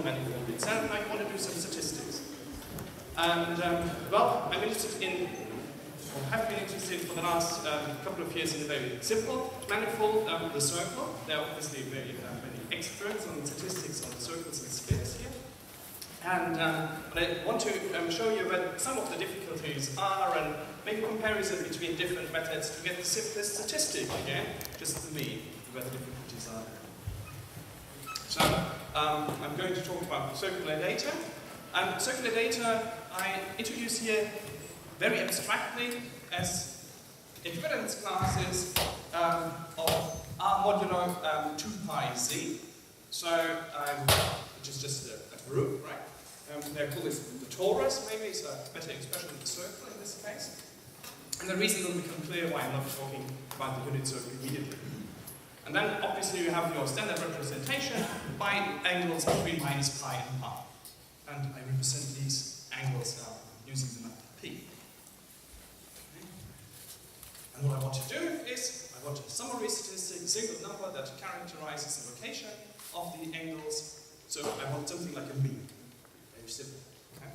manifold itself. Now you want to do some statistics. And, well, I'm interested in, or have been interested for the last couple of years in a very simple manifold, the circle. There are obviously very many experts on statistics on circles and spheres here. And but I want to show you what some of the difficulties are and make a comparison between different methods to get the simplest statistic again, just the mean, where the difficulties are. So I'm going to talk about circular data. Circular data I introduce here very abstractly as equivalence classes of R modulo 2 pi z. So, which is just a group, right? They're called this the torus, maybe, it's a better expression of the circle in this case. And the reason will become clear why I'm not talking about the unit circle immediately. And then, obviously, you have your standard representation by angles between minus pi and pi. And I represent these angles using the method P. And what I want to do is, I want a summary statistic, single number that characterizes the location of the angles. So I want something like a mean. Very simple. Okay?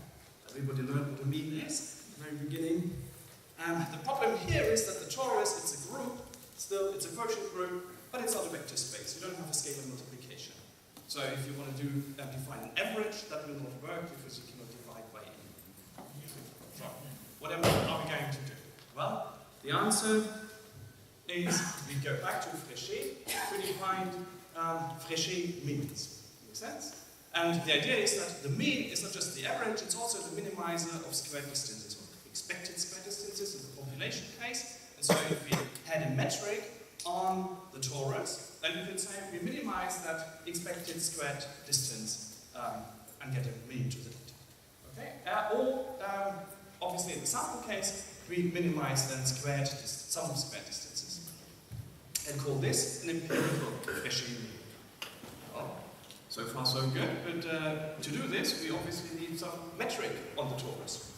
Everybody learned what a mean is at the very beginning. The problem here is that the torus, it's a group, still it's a quotient group, but it's not a vector space. You don't have a scalar multiplication. So if you want to define an average, that will not work because you cannot divide by n. So what are we going to do? Well, the answer is we go back to Fréchet to define Fréchet means. Makes sense? And the idea is that the mean is not just the average, it's also the minimizer of squared distances, or expected squared distances in the population case. And so if we had a metric on the torus, then you could say we minimize that expected squared distance and get a mean to the data. Okay? Or, obviously in the sample case, we minimize then sum of squared distances. And call this an empirical Fréchet mean. Well, so far so good, but to do this, we obviously need some metric on the torus.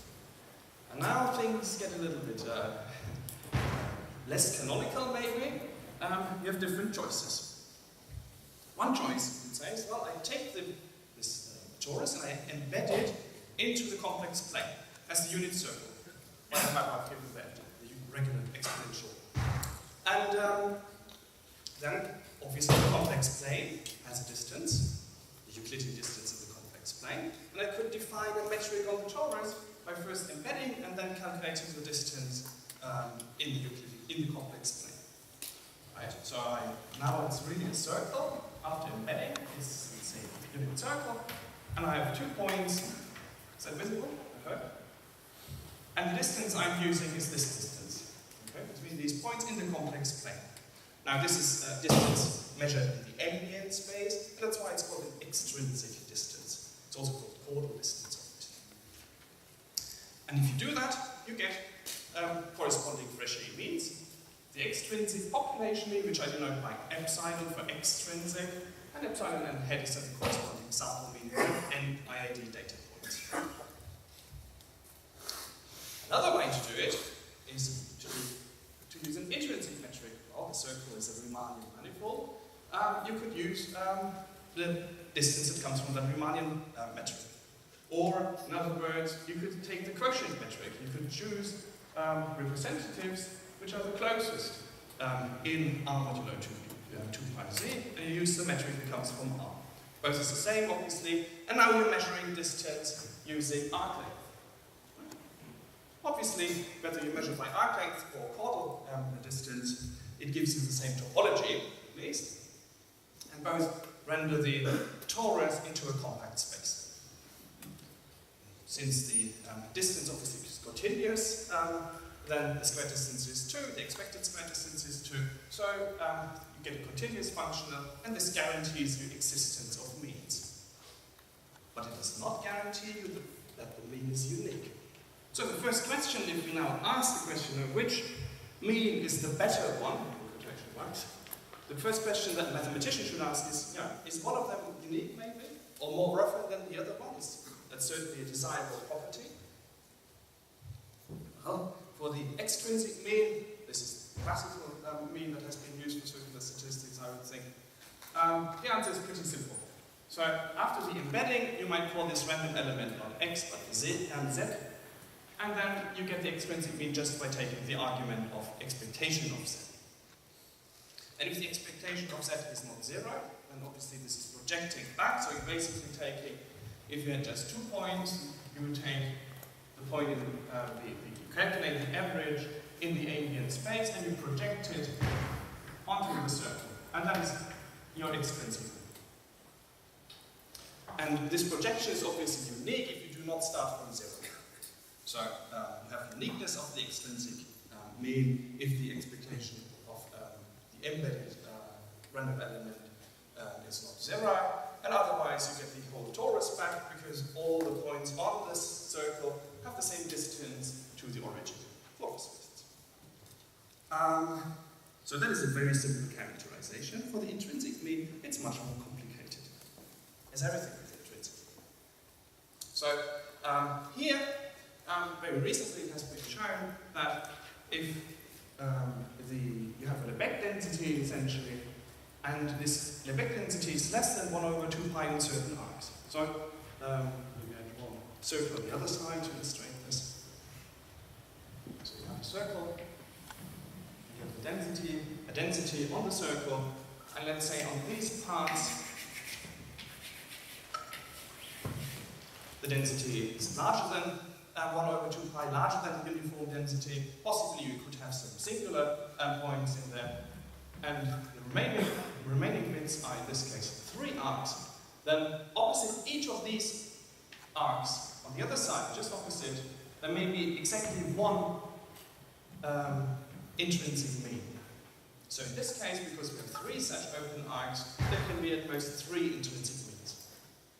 And now things get a little bit less canonical, maybe. You have different choices. One choice, you could say, is, well, I take this torus and I embed it into the complex plane as the unit circle. What have I given that? The regular exponential. And then, obviously, the complex plane has a distance, the Euclidean distance of the complex plane, and I could define a metric on the torus by first embedding and then calculating the distance in the complex plane. Right? So now it's really a circle. After embedding, it's, let's say, a unit circle, and I have 2 points. Is that visible? Okay. And the distance I'm using is this distance, okay, between these points in the complex plane. Now this is distance measured in the ambient space, and that's why it's called an extrinsic distance. It's also called caudal distance, obviously. And if you do that, you get corresponding Fréchet means. The extrinsic population mean, which I denote by epsilon for extrinsic, and epsilon and head is the corresponding sample mean for n IID data points. Another way to do it is to use an intrinsic metric. Well, the circle is a Riemannian manifold. You could use the distance that comes from that Riemannian metric. Or, in other words, you could take the quotient metric. You could choose representatives which are the closest in R modulo 2 pi z, and you use the metric that comes from R. Both is the same, obviously, and now you're measuring distance using arc length. Obviously, whether you measure by arc length or caudal distance, it gives you the same topology, at least, and both render the torus into a compact space. Since the distance obviously is continuous, then the square distance is 2, the expected square distance is 2, so you get a continuous functional, and this guarantees you existence of means. But it does not guarantee you that the mean is unique. So the first question, if we now ask the question of which mean is the better one, the first question that a mathematician should ask is one of them unique maybe, or more rougher than the other ones? That's certainly a desirable property. Well, for the extrinsic mean, this is the classical mean that has been used for circular statistics, I would think. The answer is pretty simple. So after the embedding, you might call this random element not x but z and z. And then you get the extrinsic mean just by taking the argument of expectation of z. And if the expectation of z is not 0, then obviously this is projecting back. So you're basically taking, if you had just 2 points, you would take the point in you calculate the average in the ambient space and you project it onto the circle. And that is your extrinsic. And this projection is obviously unique if you do not start from 0. So you have uniqueness of the extrinsic mean if the expectation of the embedded random element is not 0, and otherwise you get the whole torus back because all the points on this circle have the same distance to the origin. So that is a very simple characterization. For the intrinsic mean, it's much more complicated, as everything with intrinsic. So here, very recently it has been shown that if you have a Lebesgue density essentially, and this Lebesgue density is less than 1 over 2 pi in certain arcs. So we get one circle on the other side to illustrate this. So you have a circle, you have a density on the circle, and let's say on these parts the density is larger than 1 over 2 pi, larger than the uniform density. Possibly you could have some singular points in there. And the remaining bits are in this case 3 arcs. Then opposite each of these arcs, on the other side, just opposite, there may be exactly one intrinsic mean. So in this case, because we have 3 such open arcs, there can be at most 3 intrinsic means.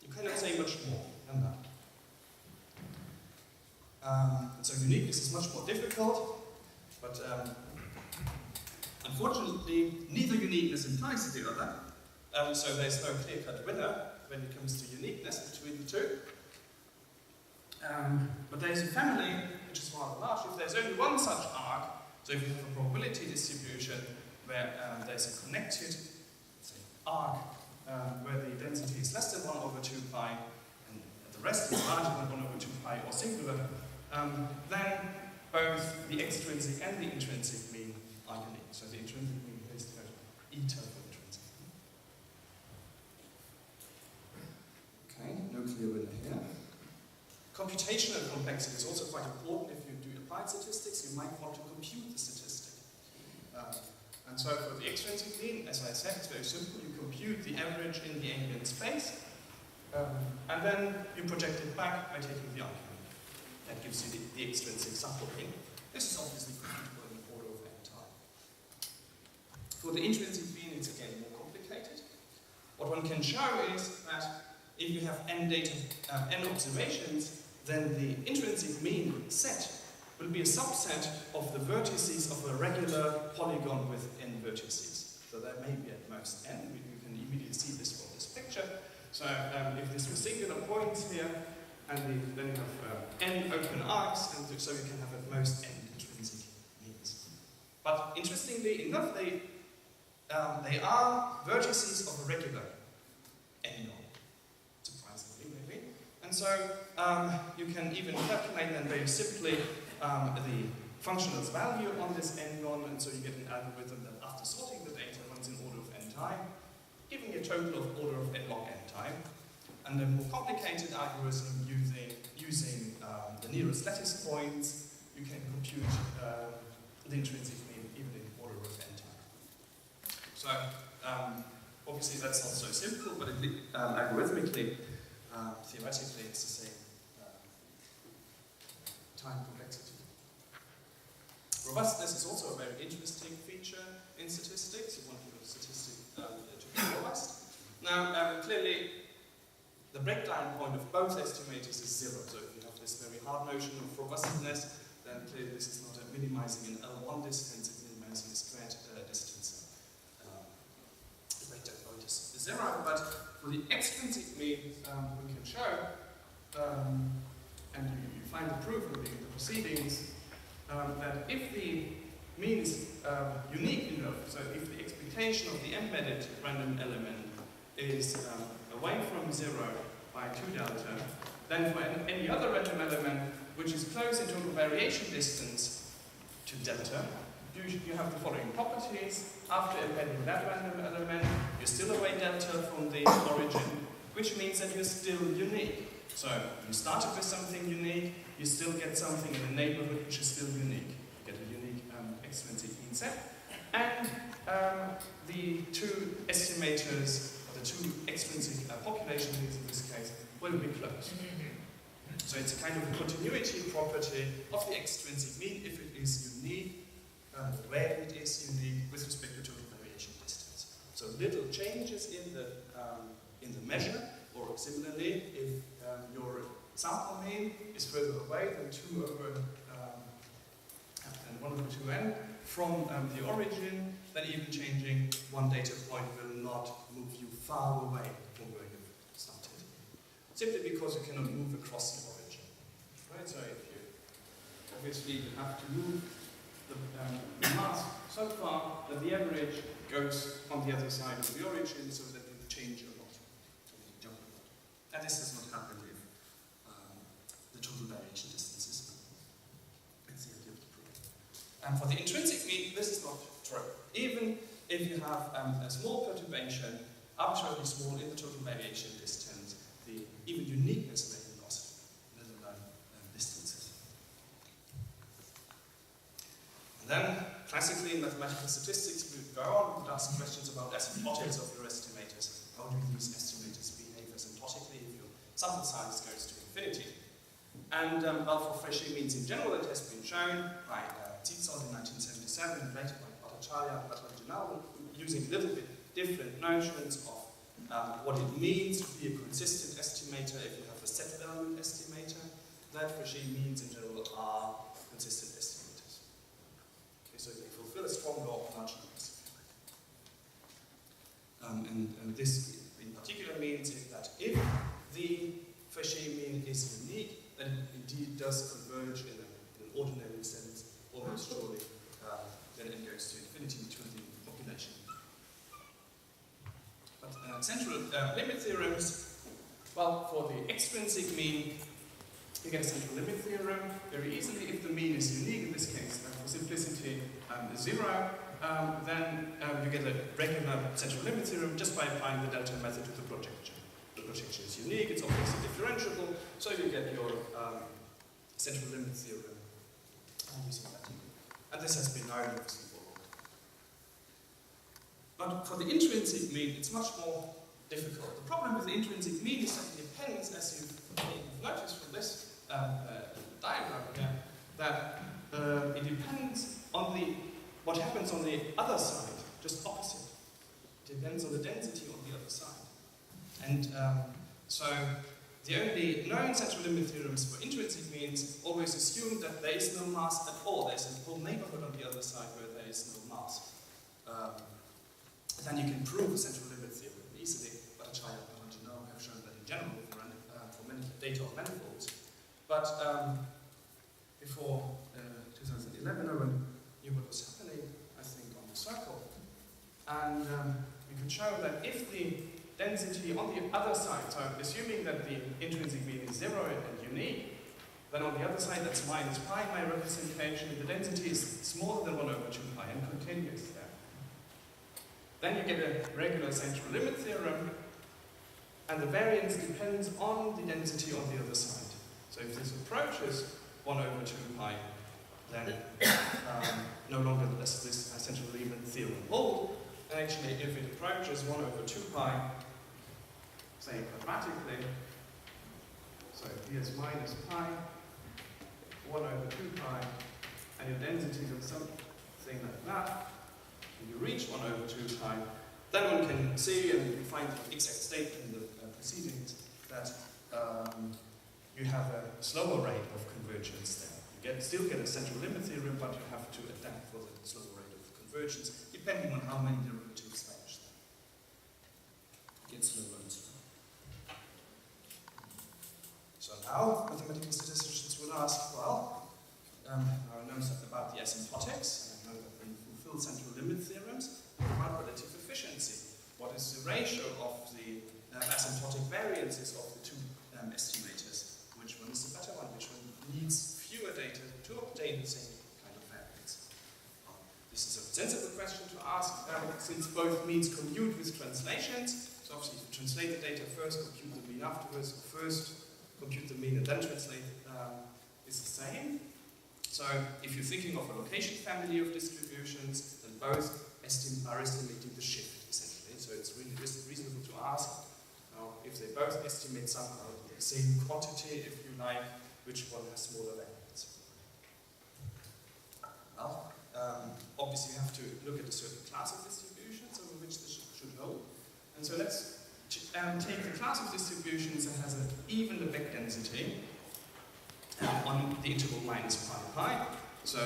You cannot say much more than that. So uniqueness is much more difficult, but unfortunately, neither uniqueness implies the other. So there's no clear-cut winner when it comes to uniqueness between the two. But there's a family which is rather large. If there's only one such arc, so if you have a probability distribution where there's a connected arc where the density is less than 1 over 2 pi and the rest is larger than 1 over 2 pi or singular, then both the extrinsic and the intrinsic mean are unique. So the intrinsic mean is eta for intrinsic. Okay, no clear winner here. Computational complexity is also quite important. If you do applied statistics, you might want to compute the statistic. And so for the extrinsic mean, as I said, it's very simple. You compute the average in the ambient space, and then you project it back by taking the argument. That gives you the extrinsic subdomain. This is obviously computable in order of n time. For the intrinsic mean, it's again more complicated. What one can show is that if you have n observations, then the intrinsic mean set will be a subset of the vertices of a regular polygon with n vertices. So there may be at most n. You can immediately see this from this picture. So if this were singular points here, and then you have n open arcs, and so you can have at most n intrinsic means. But interestingly enough, they are vertices of a regular n norm, surprisingly maybe. And so you can even calculate then very simply the functional's value on this n norm, and so you get an algorithm that after sorting the data runs in order of n time, giving a total of order of n log n time. And a more complicated algorithm using the nearest lattice points, you can compute the intrinsic mean even in order of n time. So obviously that's not so simple, but algorithmically, theoretically, it's the same time complexity. Robustness is also a very interesting feature in statistics. You want your statistic to be robust. Now, clearly, the breakdown point of both estimators is 0. So if you have this very hard notion of robustness, then clearly this is not minimizing an L1 distance, it's minimizing a squared distance. The breakdown point is 0, but for the extrinsic mean, we can show, and you find the proof in the proceedings, that if the mean is unique enough, so if the expectation of the embedded random element is away from 0 by 2 delta, then for any other random element which is close in total variation distance to delta, you have the following properties. After embedding that random element, you're still away delta from the origin, which means that you're still unique. So you started with something unique, you still get something in the neighborhood which is still unique. You get a unique extrinsic mean set. And the two estimators, or the two extrinsic population means in this case, will be close. So it's a kind of a continuity property of the extrinsic mean if it is unique, where it is unique with respect to total variation distance. So little changes in the measure, or similarly, if your sample mean is further away than 1 over 2n from the origin, then even changing one data point will not move you far away from where you started. Simply because you cannot move across the origin. Right? So if you obviously have to move the mass so far that the average goes on the other side of the origin so that you change a lot, so that you jump a lot. And this does not happen if the total variation distance is known. That's the idea of the proof. And for the intrinsic mean, this is not true. Even if you have a small perturbation, arbitrarily small in the total variation distance, the even uniqueness may be lost, let alone distances. And then, classically in mathematical statistics, we go on and ask questions about asymptotics of your estimators. How do these estimators behave asymptotically if your sample size goes to infinity? And well, for Fréchet means in general, it has been shown by Hotz in 1977 and later by Bhattacharya and Bhattacharya, using a little bit different notions of what it means to be a consistent estimator if you have a set value estimator, that Fréchet means in general are consistent estimators. Okay, so they fulfill a strong law of large numbers. And this in particular means that if the Fréchet mean is unique, then it indeed does converge in an ordinary sense, almost surely, then it goes to infinity to the population. But central limit theorems, well, for the extrinsic mean, you get a central limit theorem very easily. If the mean is unique, in this case, for simplicity, 0, then you get a regular central limit theorem just by applying the delta method to the projection. The projection is unique, it's obviously differentiable, so you get your central limit theorem using that. And this has been known obviously for a while. But for the intrinsic mean, it's much more difficult. The problem with the intrinsic mean is that it depends, as you've noticed from this diagram here, that it depends on what happens on the other side, just opposite. It depends on the density on the other side. And so the only known central limit theorems for intrinsic means always assume that there is no mass at all. There's a whole neighborhood on the other side where there is no mass. Then you can prove a central limit theorem easily. Bhattacharya and Bhattacharya have shown that in general for many data of manifolds. But before 2011, no one knew what was happening, I think, on the circle. And we could show that if the density on the other side, so assuming that the intrinsic mean is 0 and unique, then on the other side that's minus pi, my representation, the density is smaller than 1 over 2 pi and continuous there. Then you get a regular central limit theorem, and the variance depends on the density on the other side. So if this approaches 1 over 2 pi, then no longer does this central limit theorem hold. And actually, if it approaches 1 over 2 pi, say quadratically, so here's minus pi, 1 over 2 pi, and your density is something like that, and you reach 1 over 2 pi, then one can see, and you find the exact statement in the proceedings, that you have a slower rate of convergence there. You still get a central limit theorem, but you have to adapt for the slower rate of convergence, depending on how many derivatives vanish there. It gets slower and slower. So now, mathematical statisticians will ask, well, I know about the asymptotics, and I know that when you fulfill central limit theorems, what about relative efficiency? What is the ratio of the asymptotic variances of the two estimators. Which one is the better one? Which one needs fewer data to obtain the same kind of variance? This is a sensible question to ask, since both means commute with translations. So obviously, if you translate the data first, compute the mean afterwards, or first compute the mean and then translate is the same. So if you're thinking of a location family of distributions, then both are estimating the shift, essentially. So it's really reasonable to ask if they both estimate somehow the same quantity, if you like, which one has smaller variance. Well, obviously you have to look at a certain class of distributions over which this should hold. And so let's take the class of distributions that has an even Lebesgue density on the interval minus pi. So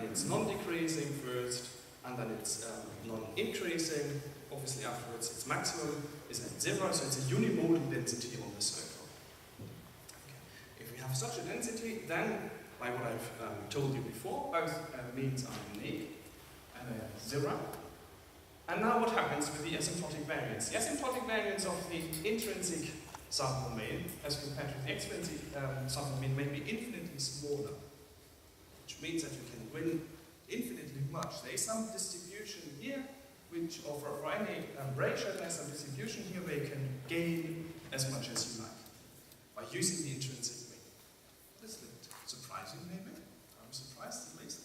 it's non-decreasing first, and then it's non-increasing. Obviously afterwards its maximum is at 0, so it's a unimodal density on the circle. Okay. If we have such a density, then, by what I've told you before, both means are unique, and they are 0. And now what happens with the asymptotic variance? The asymptotic variance of the intrinsic sample mean, as compared to the extrinsic sample mean, may be infinitely smaller, which means that you can win infinitely much. There is some distribution here, which, or for any ratio, there's some distribution here where you can gain as much as you like by using the intrinsic mean. That's a bit surprising, maybe. I'm surprised, at least.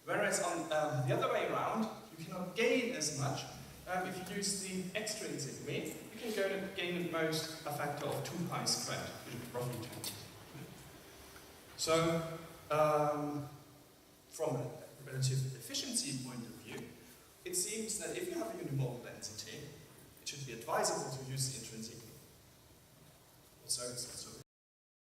Whereas on the other way around, you cannot gain as much if you use the extrinsic mean. You can gain at most a factor of 2 pi squared, which is roughly 20. So, from a relative efficiency point of view, it seems that if you have a unimodal density, it should be advisable to use the intrinsic mean. So